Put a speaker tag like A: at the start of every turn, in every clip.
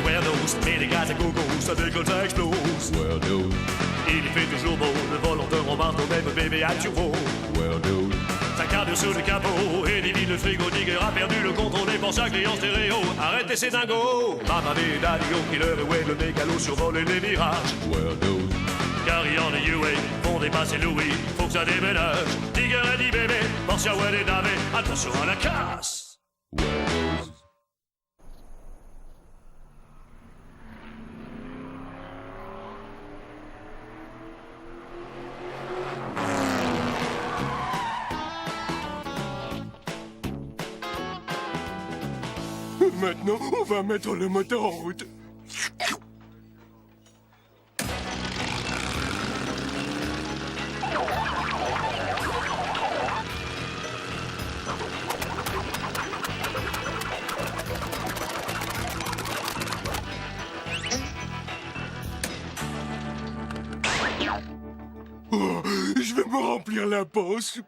A: everywhere knows. Mais les gaz à gogo, ça décolle, ça explose.
B: Well, dude.
A: Il fait toujours beau, le volanteur embarque au même bébé à turbo.
B: Well, dude.
A: Sa carte sous le capot, et divine le frigo, Digger a perdu le contrôle des penses à clé en stéréo. Arrêtez ces dingos! Mamma mia, daddy, oh, killer, et ouais, le mégalo survole les mirages.
B: Well, dude.
A: Carry on the UA, font dépasser Louis, faut que ça déménage. Digger a dit bébé, Portia, ouais, les navets, attention à la casse!
B: Well, dude.
C: Maintenant, on va mettre le moteur en route. Oh, je vais me remplir la poche.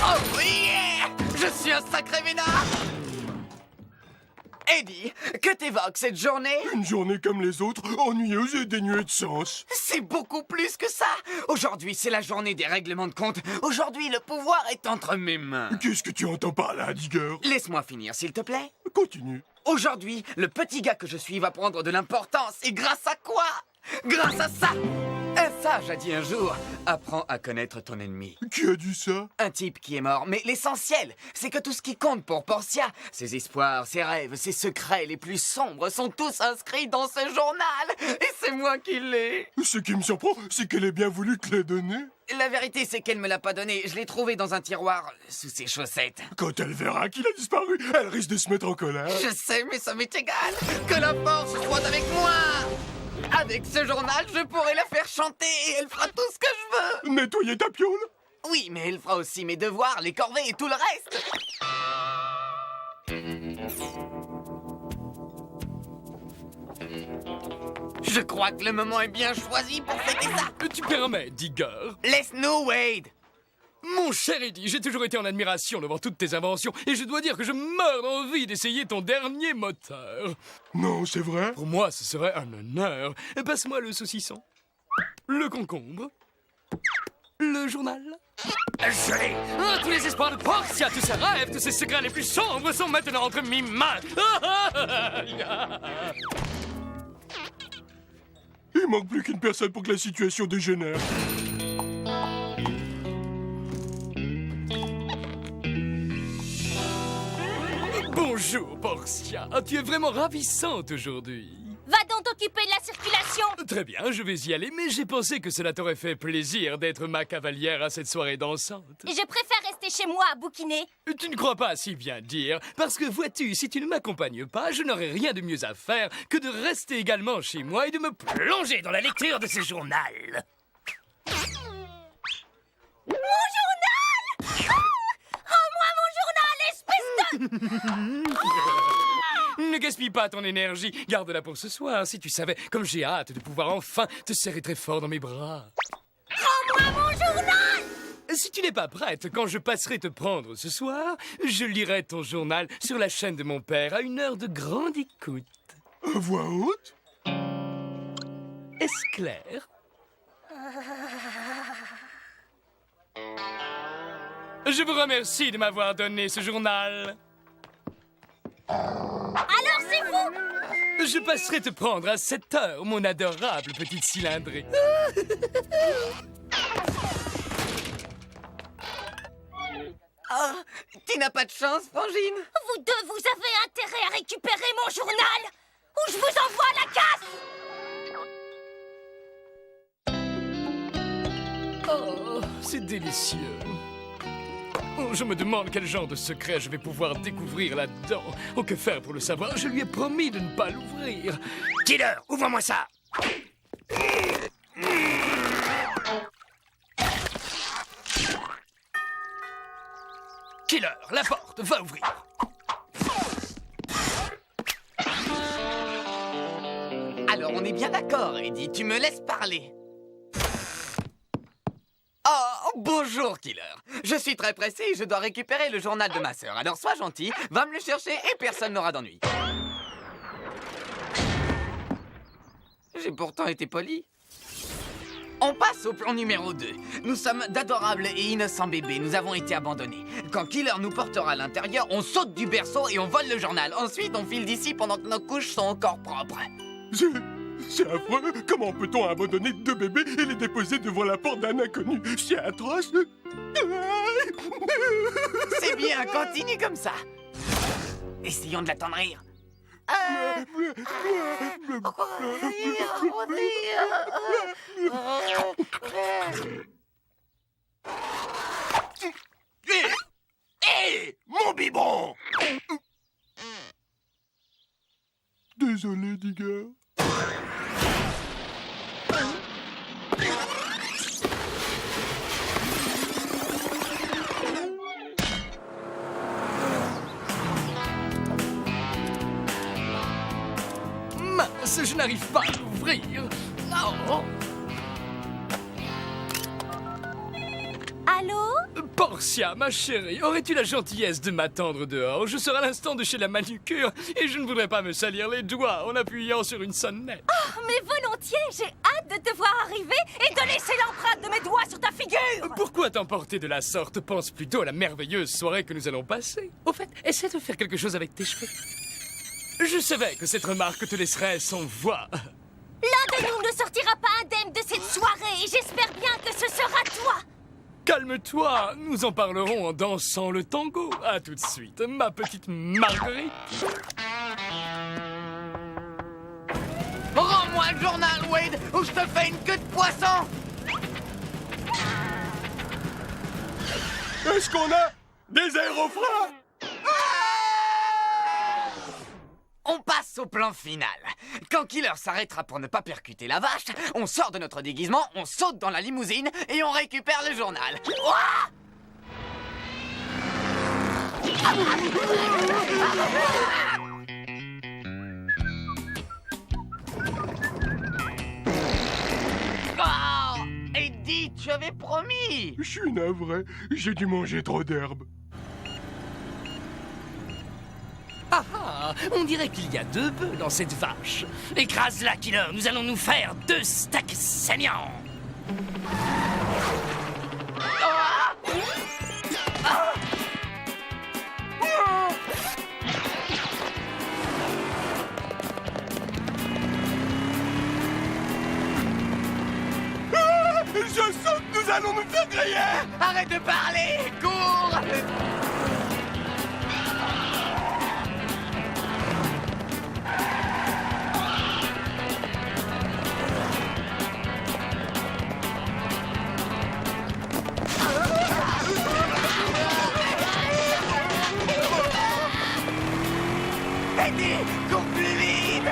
D: Oh yeah! Je suis un sacré vénard! Eddie, que t'évoque cette journée?
C: Une journée comme les autres, ennuyeuse et dénuée de sens.
D: C'est beaucoup plus que ça! Aujourd'hui, c'est la journée des règlements de compte. Aujourd'hui, le pouvoir est entre mes mains.
C: Qu'est-ce que tu entends par là, Digger?
D: Laisse-moi finir, s'il te plaît.
C: Continue.
D: Aujourd'hui, le petit gars que je suis va prendre de l'importance. Et grâce à quoi? Grâce à ça! Un sage a dit un jour, apprends à connaître ton ennemi.
C: Qui a dit ça?
D: Un type qui est mort, mais l'essentiel, c'est que tout ce qui compte pour Portia, ses espoirs, ses rêves, ses secrets les plus sombres sont tous inscrits dans ce journal. Et c'est moi qui l'ai.
C: Ce qui me surprend, c'est qu'elle ait bien voulu te la donner.
D: La vérité, c'est qu'elle me l'a pas donné. Je l'ai trouvé dans un tiroir sous ses chaussettes.
C: Quand elle verra qu'il a disparu, elle risque de se mettre en colère.
D: Je sais, mais ça m'est égal. Que la force soit avec moi. Avec ce journal, je pourrai la faire chanter et elle fera tout ce que je veux.
C: Nettoyer ta piole?
D: Oui, mais elle fera aussi mes devoirs, les corvées et tout le reste. Je crois que le moment est bien choisi pour fêter ça.
E: Tu permets, Digger?
D: Laisse-nous, Wade.
E: Mon cher Eddie, j'ai toujours été en admiration devant toutes tes inventions et je dois dire que je meurs d'envie d'essayer ton dernier moteur.
C: Non, c'est vrai?
E: Pour moi, ce serait un honneur. Passe-moi le saucisson, le concombre, le journal. Je l'ai. Ah, tous les espoirs de Portia, tous ses rêves, tous ses secrets les plus sombres sont maintenant entre mes mains.
C: Il manque plus qu'une personne pour que la situation dégénère.
E: Bonjour, Portia. Tu es vraiment ravissante aujourd'hui.
F: Va donc t'occuper de la circulation.
E: Très bien, je vais y aller, mais j'ai pensé que cela t'aurait fait plaisir d'être ma cavalière à cette soirée dansante.
F: Et je préfère rester chez moi à bouquiner.
E: Tu ne crois pas si bien dire, parce que vois-tu, si tu ne m'accompagnes pas, je n'aurai rien de mieux à faire que de rester également chez moi et de me plonger dans la lecture de ce journal.
F: Mon journal! Oh, moi, mon journal, espèce de...
E: Ne gaspille pas ton énergie, garde-la pour ce soir. Si tu savais comme j'ai hâte de pouvoir enfin te serrer très fort dans mes bras.
F: Rends-moi mon journal!
E: Si tu n'es pas prête, quand je passerai te prendre ce soir, je lirai ton journal sur la chaîne de mon père à une heure de grande écoute.
C: À voix haute?
E: Est-ce clair? Je vous remercie de m'avoir donné ce journal.
F: Alors c'est vous!
E: Je passerai te prendre à 7 heures, mon adorable petite cylindrée.
D: Oh, tu n'as pas de chance, Frangine.
F: Vous deux, vous avez intérêt à récupérer mon journal ou je vous envoie à la casse!
E: Oh, c'est délicieux. Oh, je me demande quel genre de secret je vais pouvoir découvrir là-dedans. Oh, que faire pour le savoir? Je lui ai promis de ne pas l'ouvrir.
D: Killer, ouvre-moi ça.
E: Killer, la porte, va ouvrir.
D: Alors, on est bien d'accord, Eddie. Tu me laisses parler. Oh, Bonjour, Killer. Je suis très pressé et je dois récupérer le journal de ma sœur. Alors sois gentil, va me le chercher et personne n'aura d'ennui. J'ai pourtant été poli. On passe au plan numéro 2. Nous sommes d'adorables et innocents bébés. Nous avons été abandonnés. Quand Killer nous portera à l'intérieur, on saute du berceau et on vole le journal. Ensuite, on file d'ici pendant que nos couches sont encore propres.
C: C'est affreux. Comment peut-on abandonner 2 bébés et les déposer devant la porte d'un inconnu? C'est atroce.
D: C'est bien, continue comme ça. Essayons de l'attendrir.
C: Hé, mon biberon! Désolé, Digger.
E: Mince, je n'arrive pas à l'ouvrir. Oh.
F: Allô?
E: Portia, ma chérie, aurais-tu la gentillesse de m'attendre dehors? Je serai à l'instant de chez la manucure et je ne voudrais pas me salir les doigts en appuyant sur une sonnette.
F: Oh, mais volontiers, j'ai hâte de te voir arriver et de laisser l'empreinte de mes doigts sur ta figure.
E: Pourquoi t'emporter de la sorte? Pense plutôt à la merveilleuse soirée que nous allons passer. Au fait, essaie de faire quelque chose avec tes cheveux. Je savais que cette remarque te laisserait sans voix.
F: L'un de nous ne sortira pas indemne de cette soirée et j'espère bien que ce sera toi.
E: Calme-toi, nous en parlerons en dansant le tango. À tout de suite, ma petite Marguerite.
D: Rends-moi le journal, Wade, ou je te fais une queue de poisson.
C: Est-ce qu'on a des aérofreins?
D: On passe au plan final. Quand Killer s'arrêtera pour ne pas percuter la vache, on sort de notre déguisement, on saute dans la limousine et on récupère le journal. Ouah! Oh! Eddie, tu avais promis!
C: Je suis navré. J'ai dû manger trop d'herbe.
E: Ah ah, on dirait qu'il y a 2 bœufs dans cette vache. Écrase-la, Killer, nous allons nous faire 2 steaks saignants.
C: Je sens que nous allons nous faire griller.
D: Arrête de parler! Cours! Eddie, cours plus vite!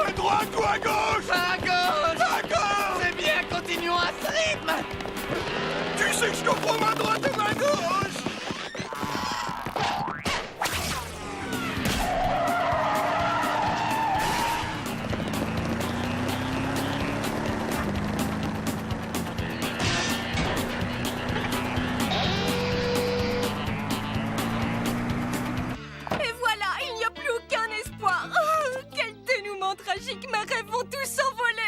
C: À droite ou à gauche?
D: À gauche!
C: À gauche!
D: C'est bien, continuons à ce rythme!
C: Tu sais que je comprends ma droite et ma gauche!
F: Et voilà, il n'y a plus aucun espoir. Oh, quel dénouement tragique, mes rêves vont tous s'envoler.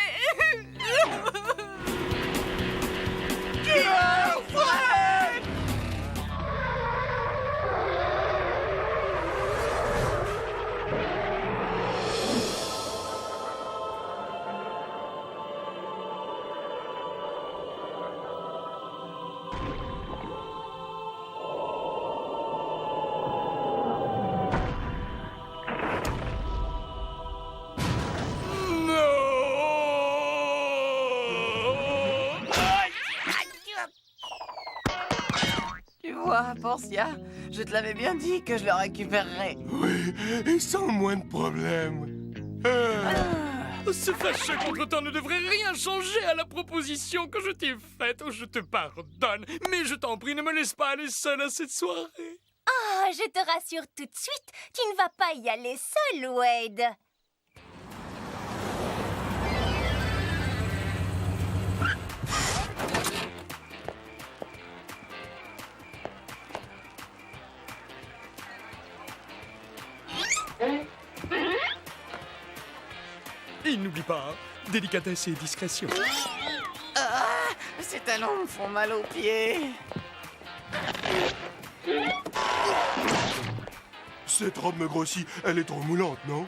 D: Tu vois, Portia, je te l'avais bien dit que je le récupérerais.
C: Oui, et sans moins de problèmes.
E: Ce fâcheux contretemps ne devrait rien changer à la proposition que je t'ai faite. Oh, je te pardonne, mais je t'en prie, ne me laisse pas aller seule à cette soirée.
F: Oh, je te rassure tout de suite, tu ne vas pas y aller seul, Wade.
E: Et n'oublie pas, délicatesse et discrétion.
D: Ces talons me font mal aux pieds.
C: Cette robe me grossit, elle est trop moulante, non?